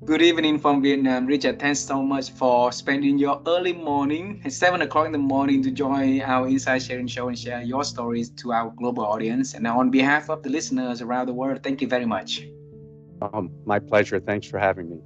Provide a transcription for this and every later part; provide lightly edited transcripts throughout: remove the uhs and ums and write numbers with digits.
Good evening from Vietnam, Richard. Thanks so much for spending your early morning at 7 o'clock in the morning to join our Inside Sharing show and share your stories to our global audience. And on behalf of the listeners around the world, thank you very much. My pleasure. Thanks for having me.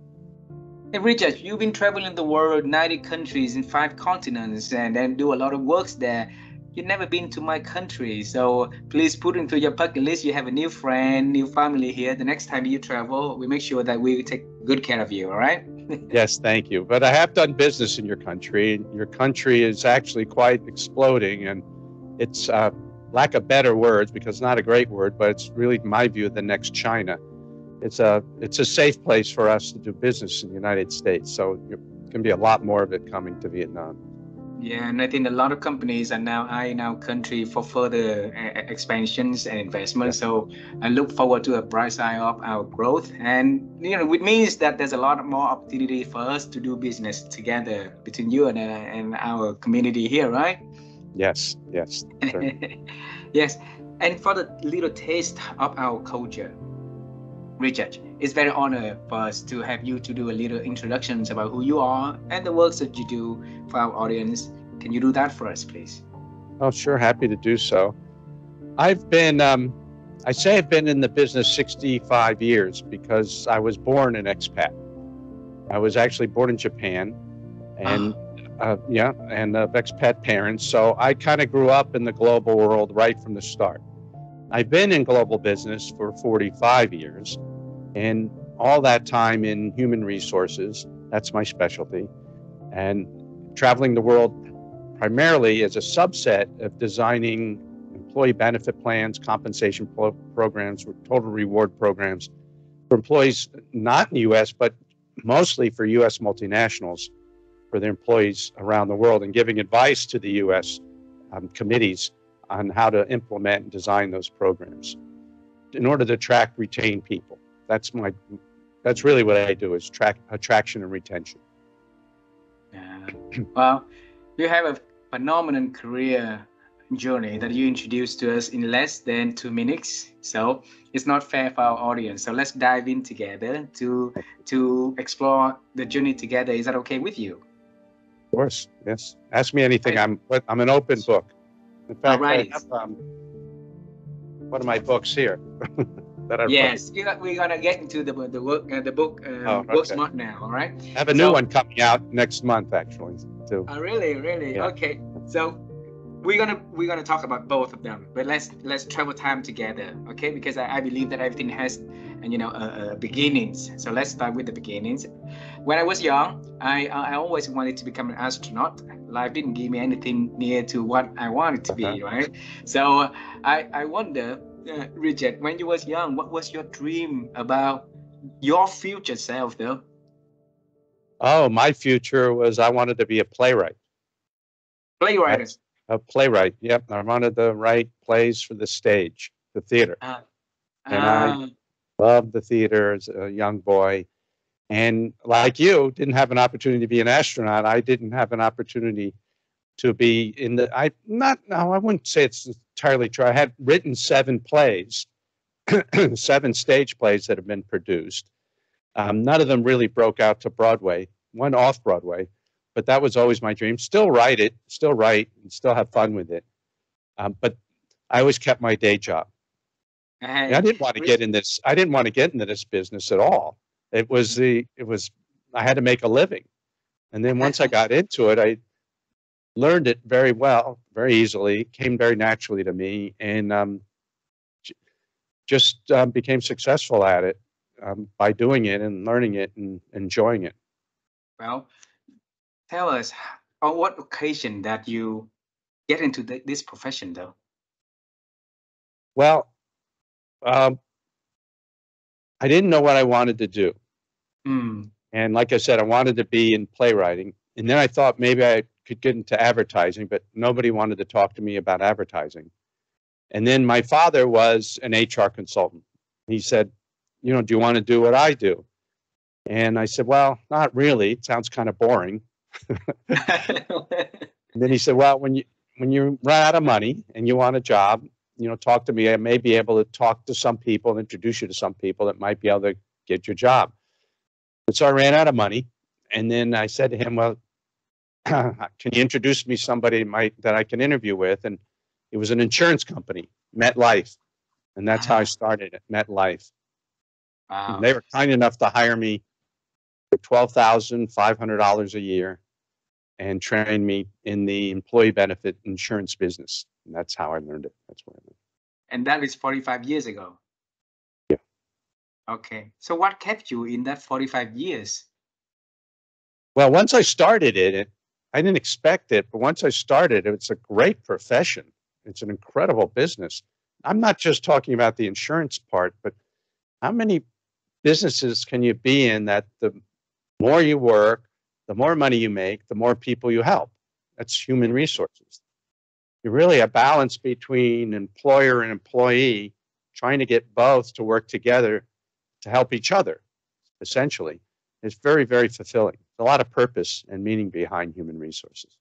Hey, Richard, you've been traveling the world, 90 countries in 5 continents, and then do a lot of works there. You've never been to my country, so please put into your bucket list. You have a new friend, new family here. The next time you travel, we make sure that we take good care of you, all right? Yes, thank you. But I have done business in your country. Your country is actually quite exploding, and it's lack of better words, because it's not a great word, but it's really, in my view, the next China. It's a safe place for us to do business in the United States. So there can be a lot more of it coming to Vietnam. Yeah, and I think a lot of companies are now eyeing our country for further expansions and investments. Yeah. So I look forward to a bright side of our growth, and it means that there's a lot more opportunity for us to do business together between you and our community here, right? Yes. Yes, and for the little taste of our culture, Richard, it's very honor for us to have you to do a little introductions about who you are and the works that you do for our audience. Can you do that for us, please? Oh, sure. Happy to do so. I've been, I say I've been in the business 65 years because I was born an expat. I was actually born in Japan, and and of expat parents. So I kind of grew up in the global world right from the start. I've been in global business for 45 years, and all that time in human resources. That's my specialty. And traveling the world primarily as a subset of designing employee benefit plans, compensation programs, total reward programs for employees not in the U.S., but mostly for U.S. multinationals, for their employees around the world, and giving advice to the U.S. Committees on how to implement and design those programs in order to attract, retain people. That's really what I do, is attraction and retention. Well, you have a phenomenal career journey that you introduced to us in less than 2 minutes. So it's not fair for our audience. So let's dive in together to explore the journey together. Is that okay with you? Of course, yes. Ask me anything. I'm an open book. In fact, I have one of my books here. Yes, we're gonna get into the book Work Smart now. All right. I have a new one coming out next month, actually, too. Oh, really? Yeah. Okay. So we're gonna talk about both of them, but let's travel time together, okay? Because I believe that everything has beginnings. So let's start with the beginnings. When I was young, I always wanted to become an astronaut. Life didn't give me anything near to what I wanted to be, right? So I wonder, Richard, when you was young, what was your dream about your future self, though? Oh, my future was I wanted to be a playwright. Playwright. A playwright. Yep, I wanted to write plays for the stage, the theater. And I loved the theater as a young boy. And like you, didn't have an opportunity to be an astronaut. I didn't have an opportunity to be in the, I wouldn't say it's entirely true. I had written 7 plays, 7 stage plays that have been produced. None of them really broke out to Broadway, one off Broadway, but that was always my dream. Still write, and still have fun with it. But I always kept my day job. And I didn't want to get in this. I didn't want to get into this business at all. I had to make a living. And then once I got into it, I learned it very well, very easily, came very naturally to me, and just became successful at it by doing it and learning it and enjoying it. Well, tell us on what occasion that you get into this profession, though? Well, I didn't know what I wanted to do. And like I said, I wanted to be in playwriting. And then I thought maybe I could get into advertising, but nobody wanted to talk to me about advertising. And then my father was an HR consultant. He said, do you want to do what I do? And I said, well, not really. It sounds kind of boring. And then he said, well, when you run out of money and you want a job, talk to me. I may be able to talk to some people and introduce you to some people that might be able to get your job. So I ran out of money. And then I said to him, well, can you introduce me somebody that I can interview with? And it was an insurance company, MetLife. And that's how I started at MetLife. Wow. And they were kind enough to hire me for $12,500 a year and train me in the employee benefit insurance business. And that's how I learned it. That's where I learned it. And that is 45 years ago. Yeah. Okay. So what kept you in that 45 years? Well, once I started it, I didn't expect it, but once I started, it's a great profession. It's an incredible business. I'm not just talking about the insurance part, but how many businesses can you be in that the more you work, the more money you make, the more people you help? That's human resources. You're really a balance between employer and employee, trying to get both to work together to help each other, essentially. It's very, very fulfilling. A lot of purpose and meaning behind human resources.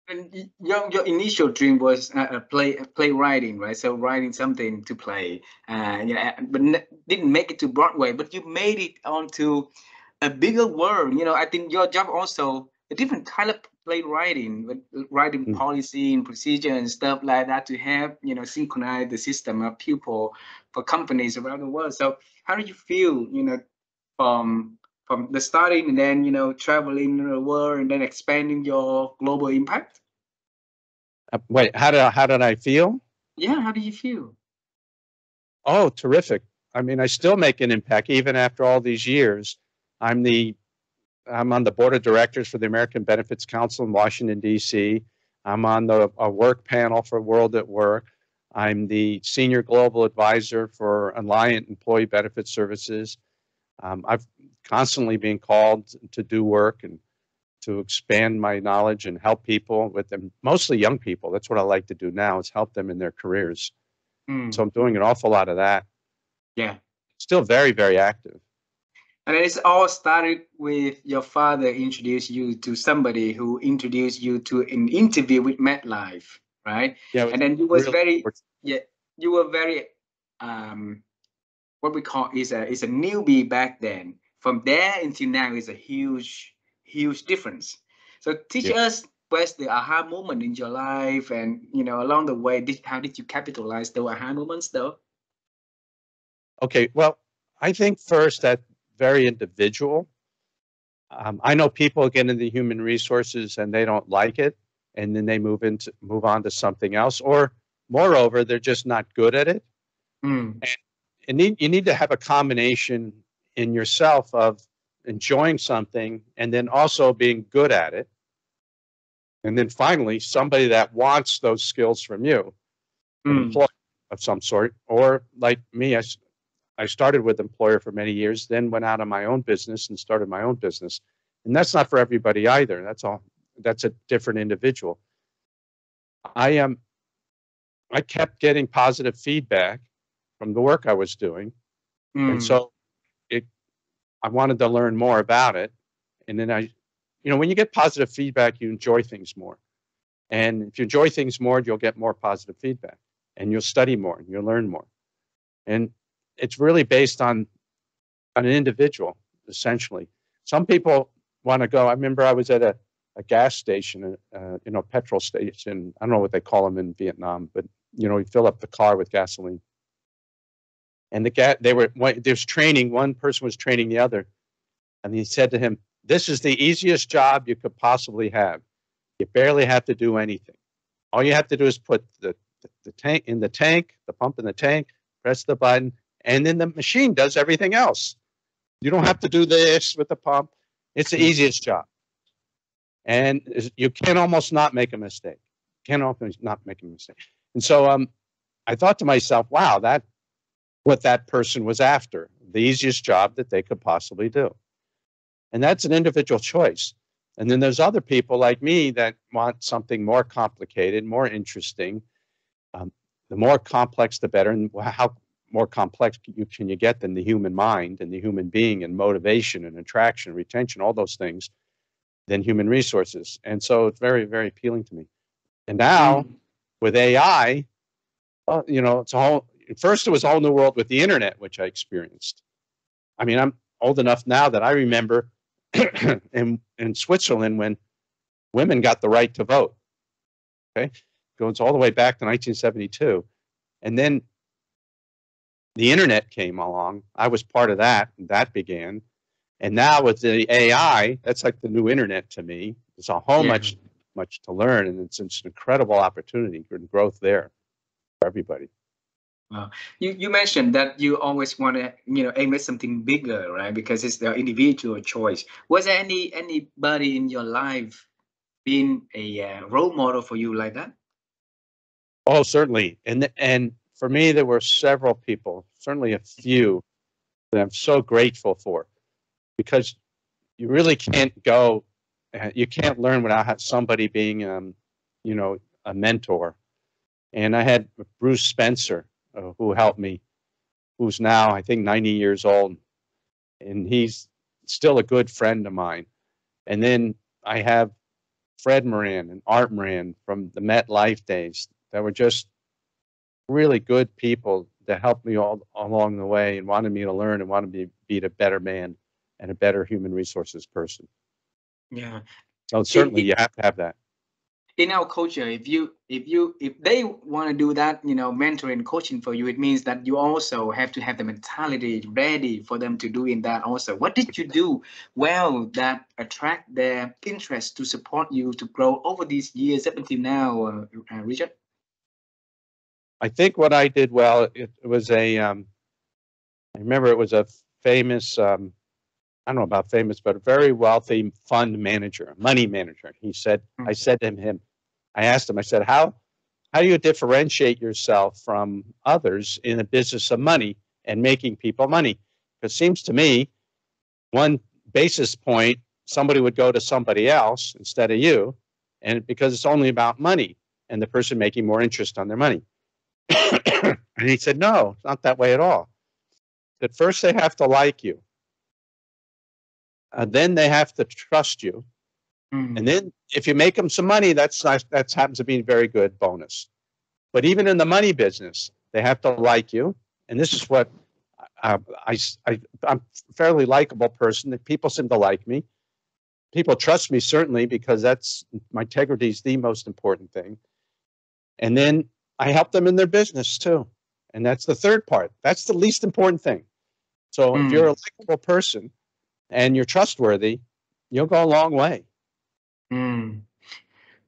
And your initial dream was playwriting, right? So writing something to play, but didn't make it to Broadway. But you made it onto a bigger world. I think your job also a different kind of playwriting, with writing policy and procedure and stuff like that to help synchronize the system of people for companies around the world. So how do you feel, from the starting and then traveling the world and then expanding your global impact? Wait, how did I feel? Yeah, how do you feel? Oh, terrific. I mean, I still make an impact even after all these years. I'm on the board of directors for the American Benefits Council in Washington, D.C. I'm on a work panel for World at Work. I'm the senior global advisor for Alliant Employee Benefit Services. I've constantly been called to do work and to expand my knowledge and help people with them, mostly young people. That's what I like to do now, is help them in their careers. So I'm doing an awful lot of that. Yeah. Still very, very active. And it's all started with your father introduced you to somebody who introduced you to an interview with MetLife, right? Yeah. And then you were very what we call is a newbie back then. From there until now is a huge difference. So teach us what's the aha moment in your life, and along the way, how did you capitalize those aha moments though? Okay, well, I think first that very individual. I know people get into human resources and they don't like it, and then they move on to something else, or moreover, they're just not good at it. And you need to have a combination in yourself of enjoying something and then also being good at it. And then finally, somebody that wants those skills from you, an employee of some sort, or like me, I started with employer for many years, then went out on my own business and started my own business. And that's not for everybody either. That's a different individual. I kept getting positive feedback from the work I was doing. And so I wanted to learn more about it. And then when you get positive feedback, you enjoy things more. And if you enjoy things more, you'll get more positive feedback, and you'll study more and you'll learn more. And it's really based on an individual, essentially. Some people want to go. I remember I was at a gas station, petrol station. I don't know what they call them in Vietnam, but you fill up the car with gasoline. And there's training. One person was training the other, and he said to him, "This is the easiest job you could possibly have. You barely have to do anything. All you have to do is put the tank in the tank, the pump in the tank, press the button, and then the machine does everything else. You don't have to do this with the pump. It's the easiest job. And you can almost not make a mistake. And so I thought to myself, wow, that's what that person was after, the easiest job that they could possibly do. And that's an individual choice. And then there's other people like me that want something more complicated, more interesting. The more complex, the better. And how more complex can you get than the human mind and the human being and motivation and attraction, retention, all those things, than human resources. And so it's very, very appealing to me. And now with AI, it's a whole. First, it was a whole new world with the internet, which I experienced. I mean, old enough now that I remember in Switzerland when women got the right to vote. Okay, goes all the way back to 1972, and then the internet came along. I was part of that, and that began. And now with the AI, that's like the new internet to me. There's a whole much to learn, and it's an incredible opportunity for growth there for everybody. You mentioned that you always want to aim at something bigger, right? Because it's the individual choice. Was there anybody in your life being a role model for you like that? Oh, certainly. And for me, there were several people, certainly a few, that I'm so grateful for, because you really can't go, you can't learn without somebody being, a mentor. And I had Bruce Spencer, who helped me, who's now, I think, 90 years old, and he's still a good friend of mine. And then I have Fred Moran and Art Moran from the Met Life days that were just really good people that helped me all along the way and wanted me to learn and wanted me to be a better man and a better human resources person. Yeah. So certainly you have to have that. In our culture, if they want to do that, mentoring, coaching for you, it means that you also have to have the mentality ready for them to do in that also. What did you do well that attract their interest to support you to grow over these years up until now, Richard? I think what I did well, it was I remember it was a famous, I don't know about famous, but a very wealthy fund manager, money manager. He said, I said to him, I asked him, I said, how do you differentiate yourself from others in the business of money and making people money? It seems to me, one basis point, somebody would go to somebody else instead of you, and because it's only about money and the person making more interest on their money. And he said, no, it's not that way at all. At first, they have to like you. Then they have to trust you. And then if you make them some money, that happens to be a very good bonus. But even in the money business, they have to like you. And this is what I'm a fairly likable person. That people seem to like me. People trust me, certainly, because my integrity is the most important thing. And then I help them in their business, too. And that's the third part. That's the least important thing. So if you're a likable person and you're trustworthy, you'll go a long way.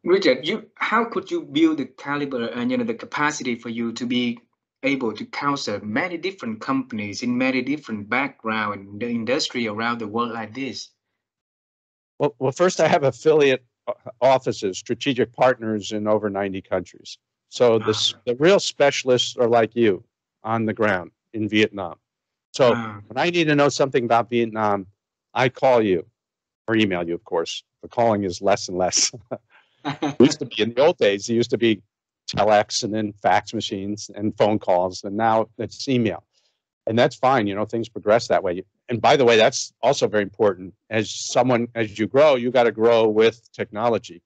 Richard, how could you build the caliber and the capacity for you to be able to counsel many different companies in many different backgrounds in the industry around the world like this? Well, first I have affiliate offices, strategic partners in over 90 countries. So the real specialists are like you on the ground in Vietnam. So when I need to know something about Vietnam, I call you or email you, of course. The calling is less and less. It used to be in the old days, it used to be telex and then fax machines and phone calls, and now it's email. And that's fine, things progress that way. And by the way, that's also very important. As you grow, you got to grow with technology.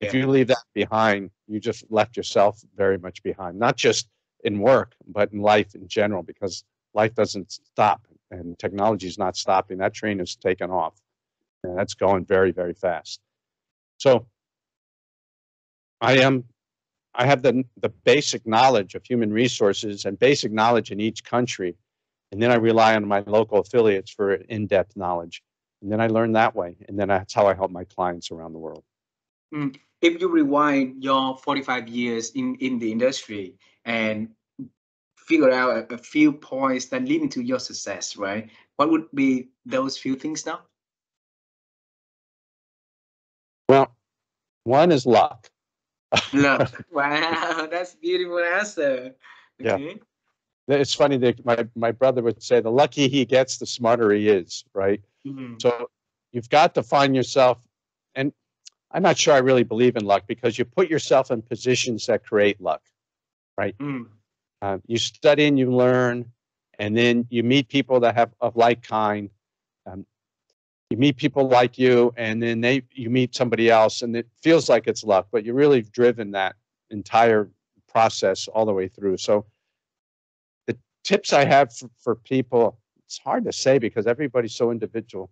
If you leave that behind, you just left yourself very much behind, not just in work, but in life in general, because life doesn't stop and technology is not stopping. That train is taken off and that's going very, very fast. So I have the basic knowledge of human resources and basic knowledge in each country. And then I rely on my local affiliates for in-depth knowledge. And then I learn that way. And then that's how I help my clients around the world. If you rewind your 45 years in the industry and figure out a few points that lead into your success, right? What would be those few things now? Well, one is luck. Luck. Wow, that's a beautiful answer. Okay. Yeah. It's funny that my brother would say, the luckier he gets, the smarter he is, right? So you've got to find yourself, and I'm not sure I really believe in luck, because you put yourself in positions that create luck, right? You study and you learn, and then you meet people that have of like kind. You meet people like you, and then you meet somebody else, and it feels like it's luck, but you're really driven that entire process all the way through. So the tips I have for people, it's hard to say because everybody's so individual.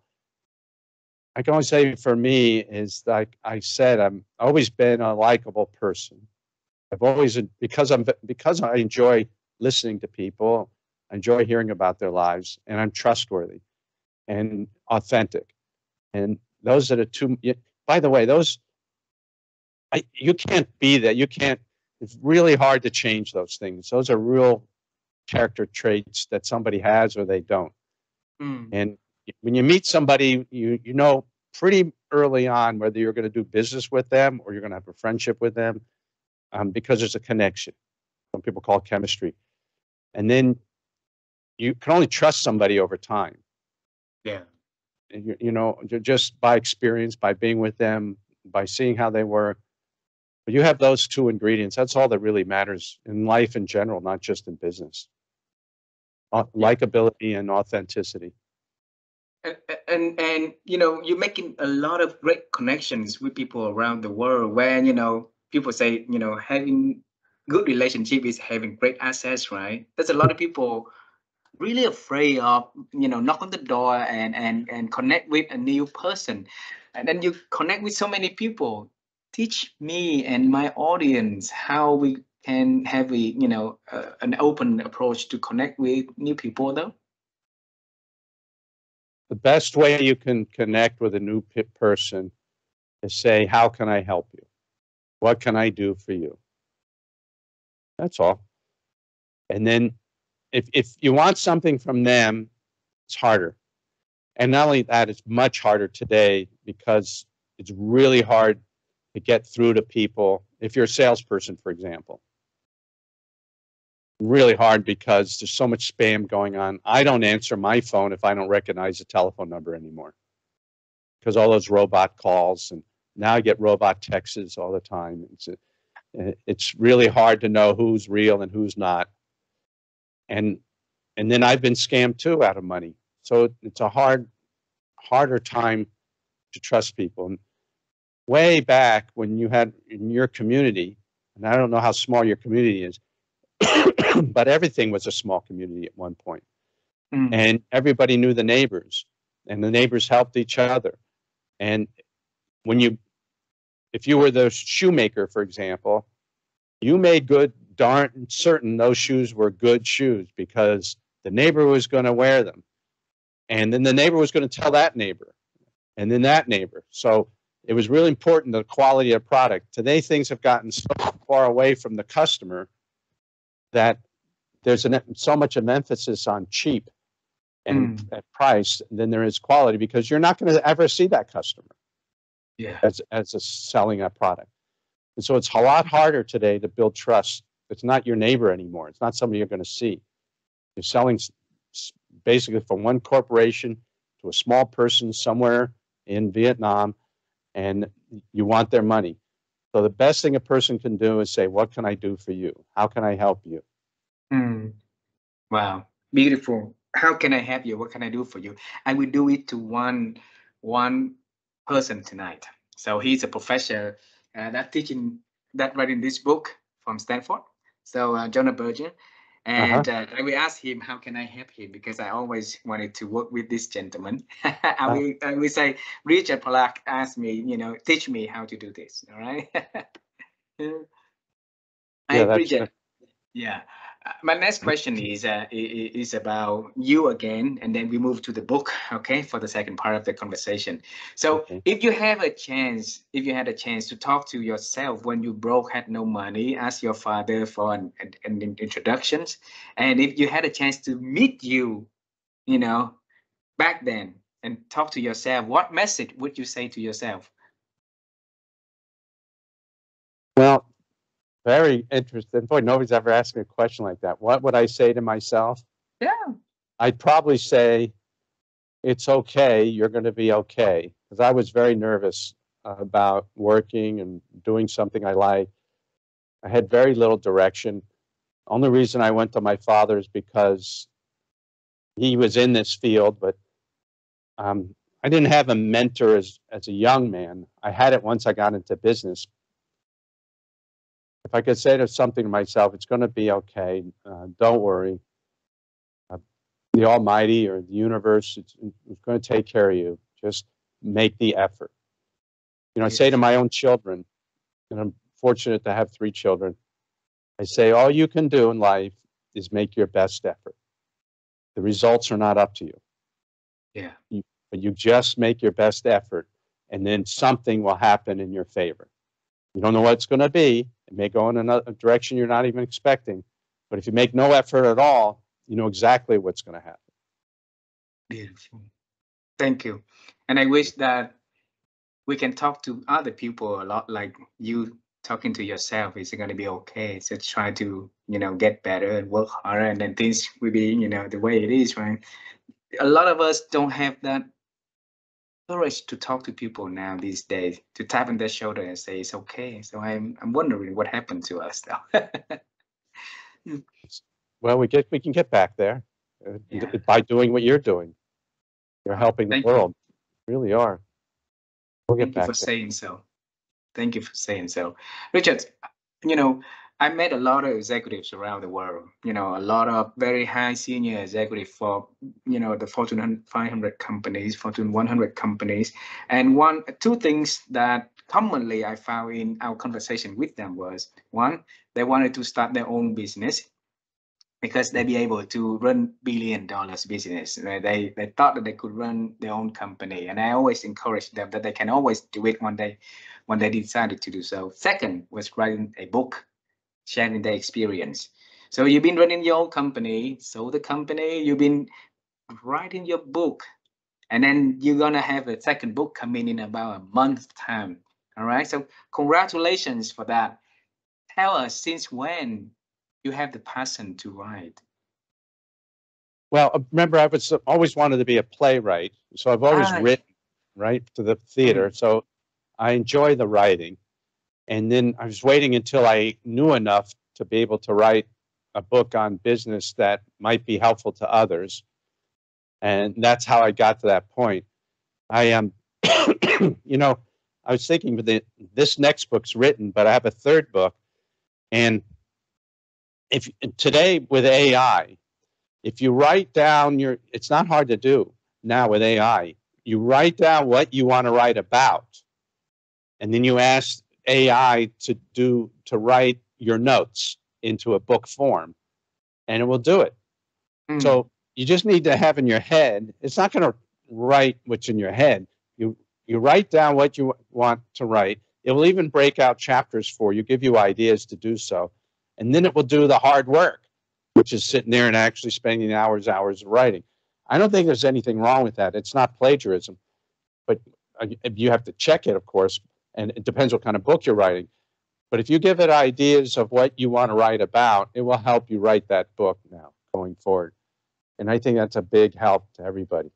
I can only say for me is like I said, I'm always been a likable person. I've always, because I enjoy listening to people, I enjoy hearing about their lives, and I'm trustworthy and authentic. And those are the two. By the way, you can't be that. You can't. It's really hard to change those things. Those are real character traits that somebody has or they don't. And when you meet somebody, you know pretty early on whether you're going to do business with them or you're going to have a friendship with them, because there's a connection. Some people call it chemistry. And then you can only trust somebody over time. Yeah. You know, just by experience, by being with them, by seeing how they work. But you have those two ingredients. That's all that really matters in life in general, not just in business. Likability and authenticity. And you know, you're making a lot of great connections with people around the world where, you know, people say, you know, having good relationship is having great assets, right? There's a lot of people really afraid of, you know, knock on the door and connect with a new person. And then you connect with so many people. Teach me and my audience how we can have a, you know, an open approach to connect with new people though. The best way you can connect with a new person is say, how can I help you? What can I do for you? That's all. And then if you want something from them, it's harder. And not only that, it's much harder today because it's really hard to get through to people. If you're a salesperson, for example, really hard because there's so much spam going on. I don't answer my phone if I don't recognize the telephone number anymore because all those robot calls, and now I get robot texts all the time. It's really hard to know who's real and who's not. And then I've been scammed too out of money. So it's a harder time to trust people. And way back when you had in your community, and I don't know how small your community is, but everything was a small community at one point. And everybody knew the neighbors, and the neighbors helped each other. And if you were the shoemaker, for example, you made darn certain those shoes were good shoes because the neighbor was going to wear them. And then the neighbor was going to tell that neighbor, and then that neighbor. So it was really important, the quality of product. Today, things have gotten so far away from the customer that there's so much of an emphasis on cheap and price than there is quality, because you're not going to ever see that customer as a selling a product. And so it's a lot harder today to build trust. It's not your neighbor anymore. It's not somebody you're going to see. You're selling basically from one corporation to a small person somewhere in Vietnam, and you want their money. So the best thing a person can do is say, what can I do for you? How can I help you? Wow, beautiful. How can I help you? What can I do for you? I will do it to one person tonight. So he's a professor that teaching that writing this book from Stanford. So Jonah Berger. And I will ask him, how can I help him? Because I always wanted to work with this gentleman. I will say, Richard Polak asked me, you know, teach me how to do this. All right. I appreciate it. Yeah. My next question is about you again, and then we move to the book, okay, for the second part of the conversation. So if you had a chance to talk to yourself when you broke, had no money, ask your father for an introduction, and if you had a chance to meet you, you know, back then and talk to yourself, what message would you say to yourself? Well, very interesting. Boy, nobody's ever asked me a question like that. What would I say to myself? Yeah. I'd probably say, it's okay. You're going to be okay. Because I was very nervous about working and doing something I like. I had very little direction. Only reason I went to my father is because he was in this field, but I didn't have a mentor as a young man. I had it once I got into business. If I could say something to myself, it's going to be okay. Don't worry. the Almighty or the universe, it's going to take care of you. Just make the effort. You know, I say to my own children, and I'm fortunate to have 3 children, I say, all you can do in life is make your best effort. The results are not up to you. Yeah. But you just make your best effort, and then something will happen in your favor. You don't know what it's going to be. It may go in a direction you're not even expecting. But if you make no effort at all, you know exactly what's going to happen. Beautiful. Thank you. And I wish that we can talk to other people a lot like you talking to yourself. Is going to be okay. So try to, get better and work harder, and then things will be, the way it is, right? A lot of us don't have that courage to talk to people now these days, to tap on their shoulder and say it's okay. So I'm wondering what happened to us now. Well, we can get back there Yeah. by doing what you're doing. You're helping the Thank world. you. You really are. We'll get Thank you back for there. saying so. Thank you for saying so. Richard, I met a lot of executives around the world, a lot of very high senior executives for, the Fortune 500 companies, Fortune 100 companies. And two things that commonly I found in our conversation with them was, one, they wanted to start their own business because they'd be able to run $1 billion business. Right? They thought that they could run their own company. And I always encourage them that they can always do it when they decided to do so. Second was writing a book, sharing their experience. So you've been running your own company, sold the company, you've been writing your book, and then you're gonna have a second book coming in about a month's time. All right. So congratulations for that. Tell us, since when you have the passion to write? Well, remember, I was always wanted to be a playwright, so I've always Ah, written, right, to the theater. So I enjoy the writing. And then I was waiting until I knew enough to be able to write a book on business that might be helpful to others. And that's how I got to that point. I am, I was thinking that this next book's written, but I have a third book. And if today with AI, if you write down it's not hard to do now with AI. You write down what you want to write about, and then you ask AI to write your notes into a book form, and it will do it. So you just need to have in your head. It's not going to write what's in your head. You write down what you want to write. It will even break out chapters for you, give you ideas to do so, and then it will do the hard work, which is sitting there and actually spending hours writing. I don't think there's anything wrong with that. It's not plagiarism, but you have to check it, of course, and it depends what kind of book you're writing. But if you give it ideas of what you want to write about, it will help you write that book now going forward. And I think that's a big help to everybody.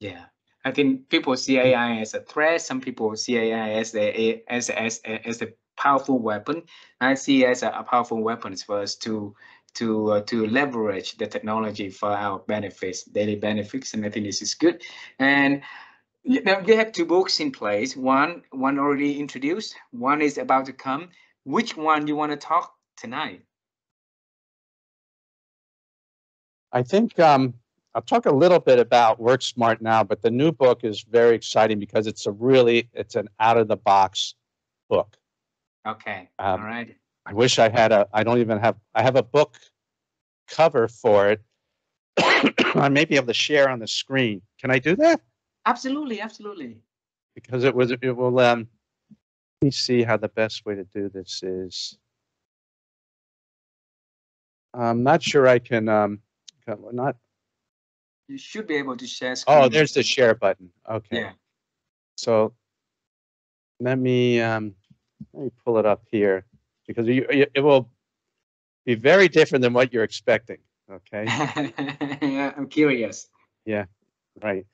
Yeah. I think people see AI as a threat. Some people see AI as a powerful weapon. I see it as a powerful weapon for us to leverage the technology for our benefits, daily benefits, and I think this is good. And you have 2 books in place. One already introduced. One is about to come. Which one do you want to talk tonight? I think I'll talk a little bit about Work Smart now, but the new book is very exciting because it's an out-of-the-box book. Okay. All right. I wish I had I have a book cover for it. I may be able to share on the screen. Can I do that? Absolutely, absolutely. Because it will, let me see how the best way to do this is. I'm not sure I can, not. You should be able to share screen. Oh, there's the share button. Okay. Yeah. So let me pull it up here because it will be very different than what you're expecting. Okay. Yeah, I'm curious. Yeah, right.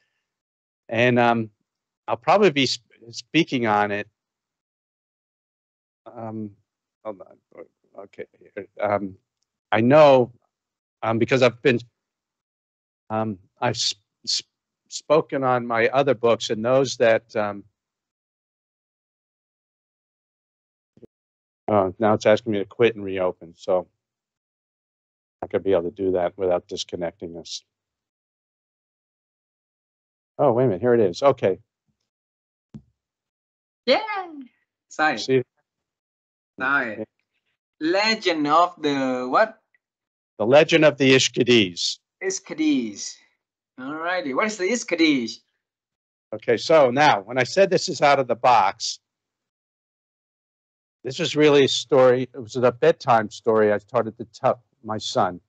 And I'll probably be speaking on it. Hold on. Okay. I know because I've spoken on my other books, and those that now it's asking me to quit and reopen. So I'm not going to be able to do that without disconnecting this. Oh, wait a minute. Here it is. Okay. Yeah. Sorry. See, Sorry. Legend of the what? The Legend of the Ishkadiz. Iskadish. All righty. What is the Iskadish? Okay, so now when I said this is out of the box, this is really a story. It was a bedtime story I started to tell my son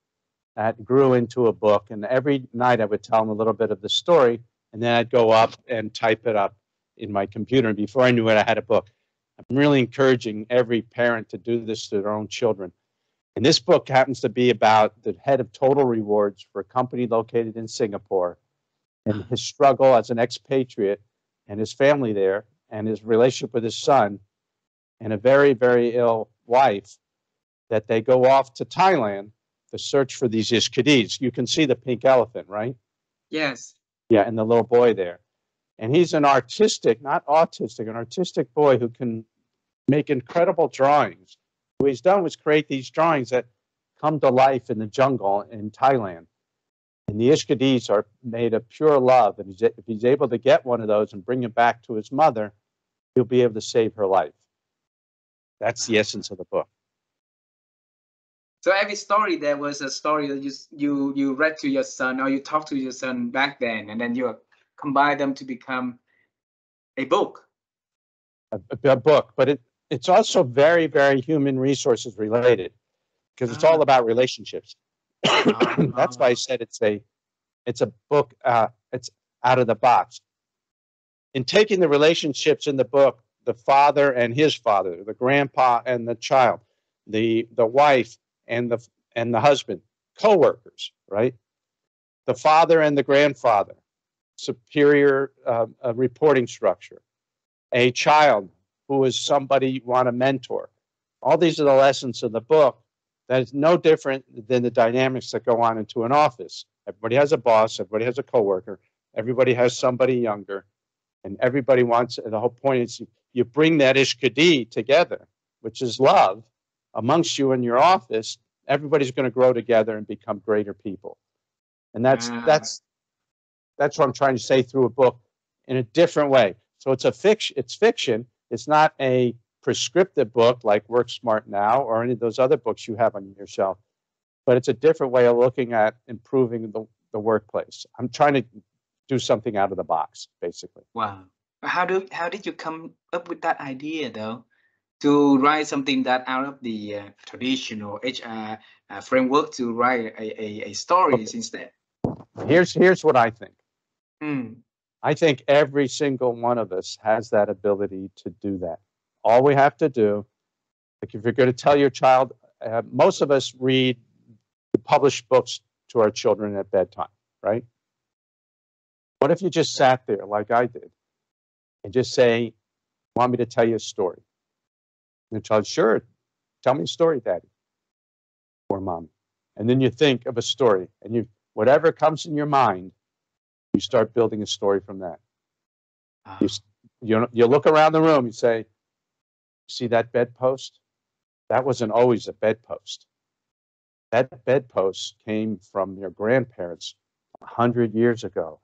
that grew into a book. And every night I would tell him a little bit of the story, and then I'd go up and type it up in my computer. And before I knew it, I had a book. I'm really encouraging every parent to do this to their own children. And this book happens to be about the head of Total Rewards for a company located in Singapore and his struggle as an expatriate and his family there and his relationship with his son and a very, very ill wife that they go off to Thailand to search for these Ishkadis. You can see the pink elephant, right? Yes. Yeah, and the little boy there. And he's an artistic, not autistic, an artistic boy who can make incredible drawings. What he's done was create these drawings that come to life in the jungle in Thailand. And the Ishkadis are made of pure love. And if he's able to get one of those and bring it back to his mother, he'll be able to save her life. That's the essence of the book. So every story there was a story that you read to your son, or you talked to your son back then, and then you combine them to become a book. A book, but it's also very, very human resources related because it's all about relationships. That's why I said it's a book. It's out of the box. In taking the relationships in the book, the father and his father, the grandpa and the child, the wife and the husband, co-workers, right? The father and the grandfather, superior reporting structure, a child who is somebody you want to mentor. All these are the lessons of the book. That is no different than the dynamics that go on into an office. Everybody has a boss, everybody has a coworker, everybody has somebody younger, and everybody wants, the whole point is you bring that ishkadi together, which is love, amongst you in your office. Everybody's going to grow together and become greater people. And that's what I'm trying to say through a book in a different way. So it's fiction. It's not a prescriptive book like Work Smart Now or any of those other books you have on your shelf, but it's a different way of looking at improving the workplace. I'm trying to do something out of the box, basically. Wow. How did you come up with that idea, though, to write something that out of the traditional HR framework to write a stories instead? Here's what I think. Mm. I think every single one of us has that ability to do that. All we have to do, like if you're going to tell your child, most of us read published books to our children at bedtime, right? What if you just sat there like I did and just say, want me to tell you a story? And the child, sure, tell me a story, Daddy or Mom. And then you think of a story and whatever comes in your mind, you start building a story from that. You look around the room, you say, see that bedpost? That wasn't always a bedpost. That bedpost came from your grandparents 100 years ago.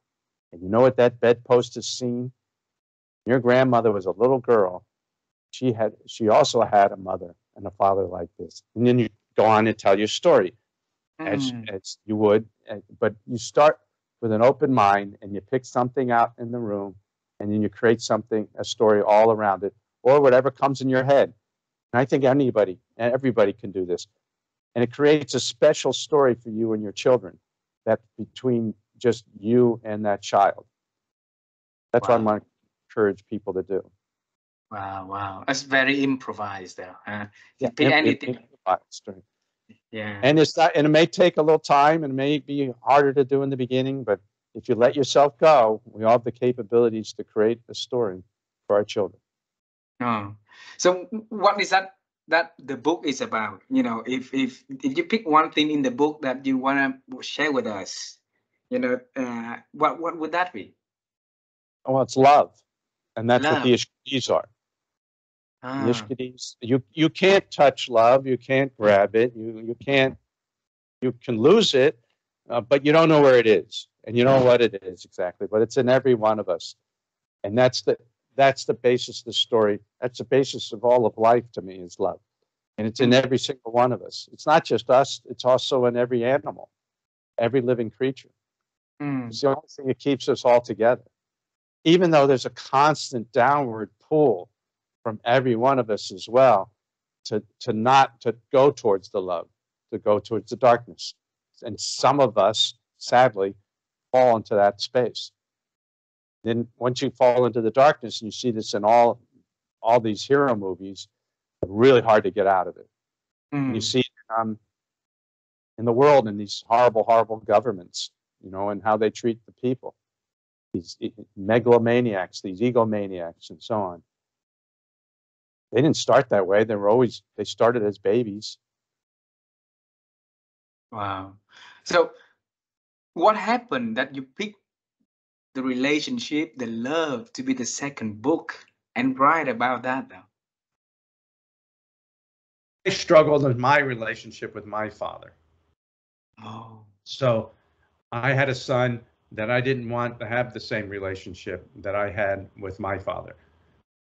And you know what that bedpost has seen? Your grandmother was a little girl. She also had a mother and a father like this. And then you go on and tell your story as you would, but you start with an open mind and you pick something out in the room and then you create a story all around it, or whatever comes in your head. And I think everybody can do this. And it creates a special story for you and your children that between just you and that child. That's what I want to encourage people to do. Wow. That's very improvised there. Pick anything. Yeah. And it may take a little time and it may be harder to do in the beginning, but if you let yourself go, we all have the capabilities to create a story for our children. Oh. So what is that the book is about? You know, if you pick one thing in the book that you want to share with us, you know, what would that be? Well, it's love. And that's what the Ishkadis are. The Ishkadis, you can't touch love, you can't grab it, you can lose it, but you don't know where it is, and you don't know what it is exactly, but it's in every one of us. And that's the basis of the story. That's the basis of all of life to me, is love. And it's in every single one of us. It's not just us, it's also in every animal, every living creature. It's the only thing that keeps us all together. Even though there's a constant downward pull from every one of us as well, to go towards the love, to go towards the darkness. And some of us, sadly, fall into that space. Then once you fall into the darkness, and you see this in all these hero movies, it's really hard to get out of it. And you see it in the world, in these horrible, horrible governments, and how they treat the people. These megalomaniacs, these egomaniacs, and so on. They didn't start that way. They started as babies. Wow. So what happened that you picked the relationship, the love, to be the second book and write about that, though? I struggled in my relationship with my father. Oh. So I had a son that I didn't want to have the same relationship that I had with my father.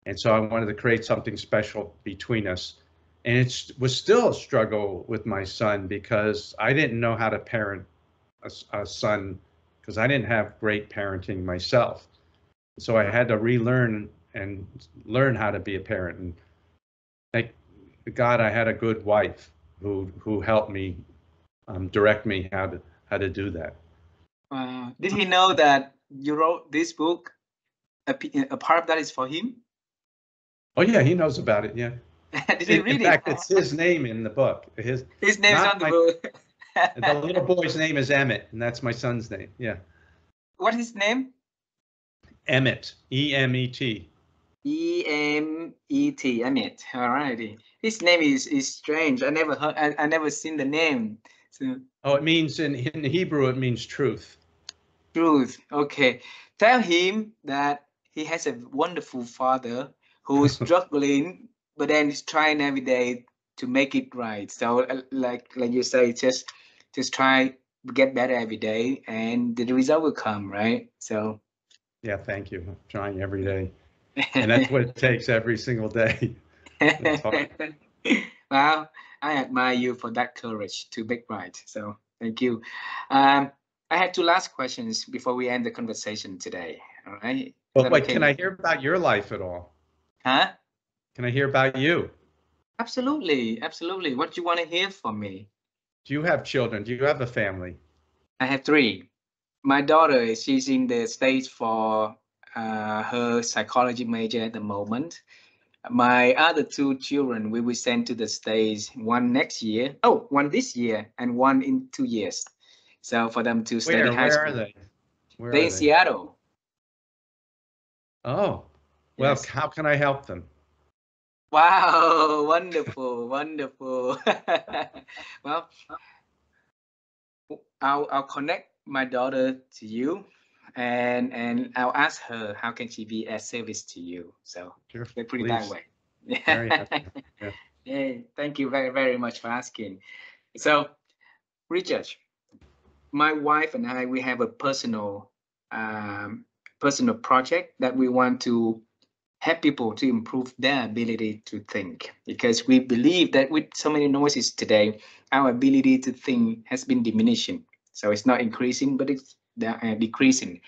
And so I wanted to create something special between us. And it was still a struggle with my son, because I didn't know how to parent a son, because I didn't have great parenting myself. So I had to relearn and learn how to be a parent. And thank God I had a good wife who helped me direct me how to do that. Did he know that you wrote this book? A part of that is for him? Oh yeah, he knows about it. Yeah. Did he read it? In fact, it's his name in the book. His name is on the book. The little boy's name is Emmett, and that's my son's name. Yeah. What is his name? Emmett. E-M-E-T. E-M-E-T. Emmett. Alrighty. His name is strange. I never heard. I never seen the name. So. Oh, it means in Hebrew, it means truth. Truth. Okay. Tell him that he has a wonderful father who is struggling, but then he's trying every day to make it right. So like you say, just try to get better every day, and the result will come, right? So yeah, thank you. I'm trying every day, and that's what it takes every single day. Well, I admire you for that courage to make right. So thank you. I had two last questions before we end the conversation today. All right. Well, wait, can I hear about your life at all? Huh? Can I hear about you? Absolutely, absolutely. What do you want to hear from me? Do you have children? Do you have a family? I have three. My daughter, she's in the States for her psychology major at the moment. My other two children we will send to the States, one next year, one this year, and one in 2 years. So for them to study high school. Where are they? They're in Seattle. Oh, well, yes. How can I help them? Wow, wonderful, wonderful. Well, I'll connect my daughter to you, and I'll ask her how can she be as service to you. So sure, let's put it that way. Very happy. Yeah. Yeah, thank you very, very much for asking. So, Richard, my wife and I, we have a personal project that we want to help people to improve their ability to think, because we believe that with so many noises today, our ability to think has been diminishing. So it's not increasing, but it's decreasing.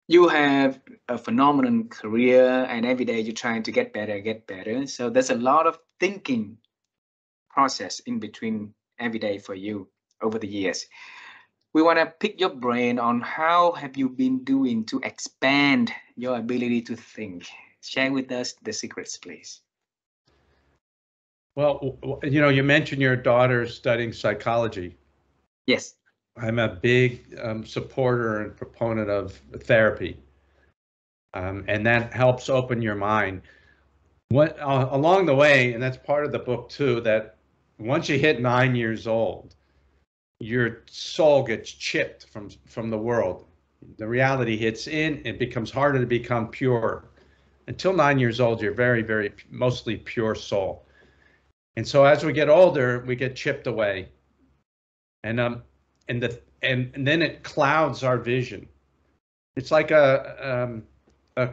You have a phenomenal career, and every day you're trying to get better. So there's a lot of thinking process in between every day for you over the years. We want to pick your brain on how have you been doing to expand your ability to think. Share with us the secrets, please. Well, you mentioned your daughter studying psychology. Yes. I'm a big supporter and proponent of therapy, and that helps open your mind. Along the way, and that's part of the book too, that once you hit 9 years old, your soul gets chipped from the world. The reality hits in, it becomes harder to become pure. Until 9 years old, you're very, very mostly pure soul. And so as we get older, we get chipped away. And and then it clouds our vision. It's like a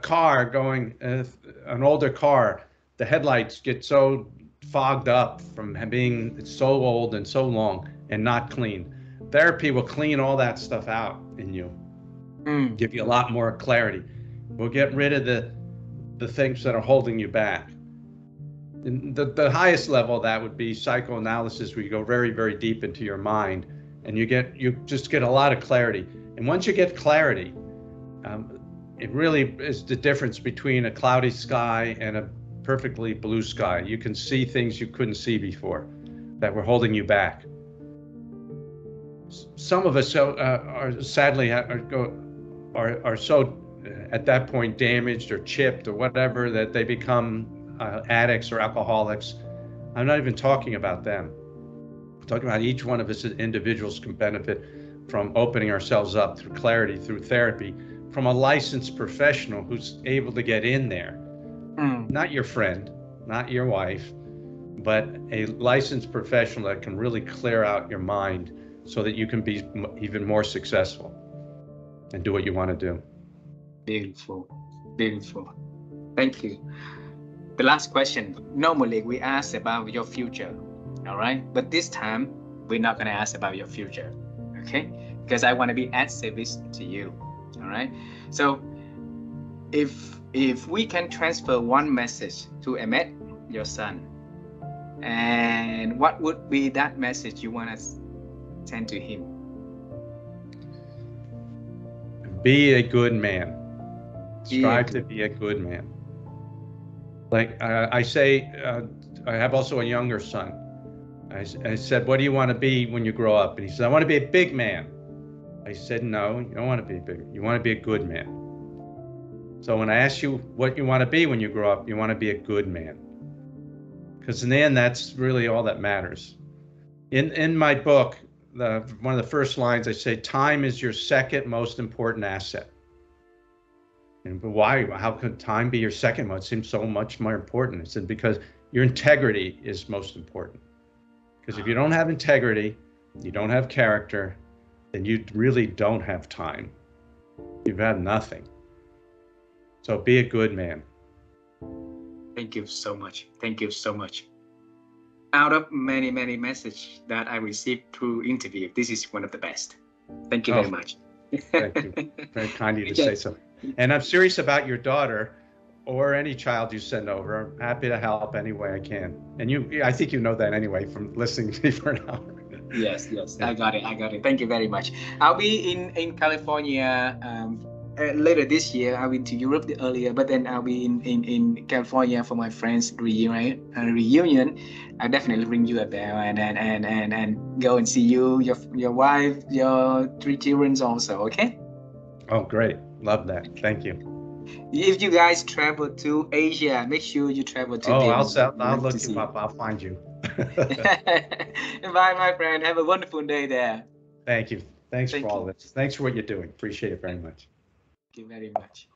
car going, an older car. The headlights get so fogged up from being so old and so long and not clean. Therapy will clean all that stuff out in you, give you a lot more clarity. We'll get rid of the things that are holding you back. And the highest level of that would be psychoanalysis, where you go very, very deep into your mind, and you just get a lot of clarity. And once you get clarity, it really is the difference between a cloudy sky and a perfectly blue sky. You can see things you couldn't see before that were holding you back. Some of us are sadly are so at that point damaged or chipped or whatever that they become addicts or alcoholics. I'm not even talking about them. I'm talking about each one of us as individuals can benefit from opening ourselves up through clarity, through therapy, from a licensed professional who's able to get in there. Not your friend, not your wife, but a licensed professional that can really clear out your mind so that you can be even more successful and do what you want to do. Beautiful, beautiful. Thank you. The last question, normally we ask about your future, all right? But this time, we're not gonna ask about your future, okay? Because I wanna be at service to you, all right? So if we can transfer one message to Emmett, your son, and what would be that message you want to send to him? Be a good man. Strive to be a good man. Like I say, I have also a younger son. I said, what do you want to be when you grow up? And he said, I want to be a big man. I said, no, you don't want to be big. You want to be a good man. So when I ask you what you want to be when you grow up, you want to be a good man. Because in the end, that's really all that matters. In my book, one of the first lines I say, time is your second most important asset. And but why? How could time be your second? It seems so much more important. It's because your integrity is most important. Because if you don't have integrity, you don't have character, then you really don't have time. You've had nothing. So be a good man. Thank you so much. Thank you so much. Out of many, many messages that I received through interview, this is one of the best. Thank you very much. Thank you. Very kind of you to say so. And I'm serious about your daughter or any child you send over. I'm happy to help any way I can. And I think you know that anyway from listening to me for an hour. Yes, I got it. Thank you very much. I'll be in California later this year. I went to Europe earlier, but then I'll be in California for my friends' reunion. I'll definitely bring you up there and go and see you, your wife, your 3 children also. Okay? Oh, great! Love that. Thank you. If you guys travel to Asia, make sure you travel to. Oh, I'll look you up. I'll find you. Bye, my friend. Have a wonderful day there. Thank you. Thanks for all this. Thanks for what you're doing. Appreciate it very much. Thank you very much.